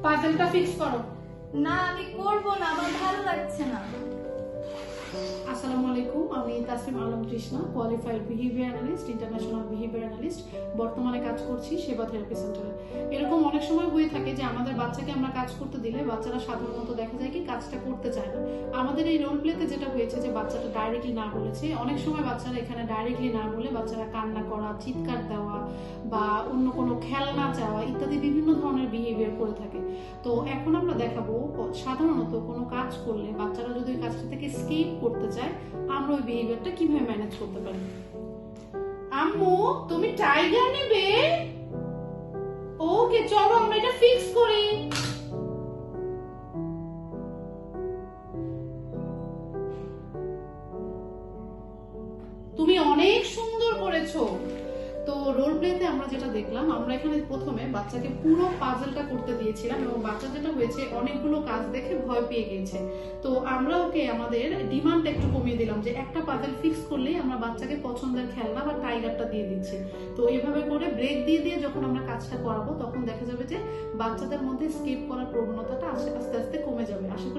পাজলটা fix করো। না আমি করব না, আমার ভালো লাগছে না। আসসালামু আলাইকুম, আমি Tasmim Alam Krishna, qualified behaviour analyst, international behaviour analyst. বর্তমানে কাজ করছি সেবা থেরাপি সেন্টারে। এরকম অনেক সময় হয়ে থাকে যে আমাদের বাচ্চাকে আমরা কাজ করতে দিলে বাচ্চারা সাধারণত দেখা যায় কি কাজটা করতে চায় না। আমাদের এই রোল প্লেতে যেটা হয়েছে যে বাচ্চাটা ডাইরেক্টলি না বলেছে, অনেক সময় বাচ্চারা এখানে ডাইরেক্টলি না বলে বাচ্চারা কান্না করা, চিৎকার দেওয়া বা অন্য কোনো খেলনা চাওয়া ইত্যাদি বিভিন্ন ধরনের বিহেভিয়ার করে থাকে। তো এখন আমরা দেখাবো সাধারণত কোনো কাজ করলে বাচ্চারা যদি ওই কাজটা থেকে স্কেপ করতে চায় আমরা ওই বিহেভিয়ারটা কিভাবে ম্যানেজ করতে পারি। আম্মু তুমি টাইগার নেবে? ওকে চলো আমরা এটা ফিক্স করি। তুমি অনেক সুন্দর করেছো। তো রোল প্লেতে আমরা যেটা দেখলাম, আমরা এখানে প্রথমে বাচ্চাকে পুরো পাজলটা করতে দিয়েছিলাম এবং বাচ্চা যেটা হয়েছে অনেকগুলো কাজ দেখে ভয় পেয়ে গিয়েছে। তো আমরা ওকে আমাদের ডিমান্ডটা একটু কমিয়ে দিলাম যে একটা পাজল ফিক্স করলেই আমরা বাচ্চাকে পছন্দের খেলনা বা টাইগারটা দিয়ে দিচ্ছি। তো এভাবে করে ব্রেক দিয়ে দিয়ে যখন আমরা কাজটা করাবো তখন দেখা যাবে যে বাচ্চাদের মধ্যে স্কিপ করার প্রবণতাটা আস্তে আস্তে কমে যাবে। আশা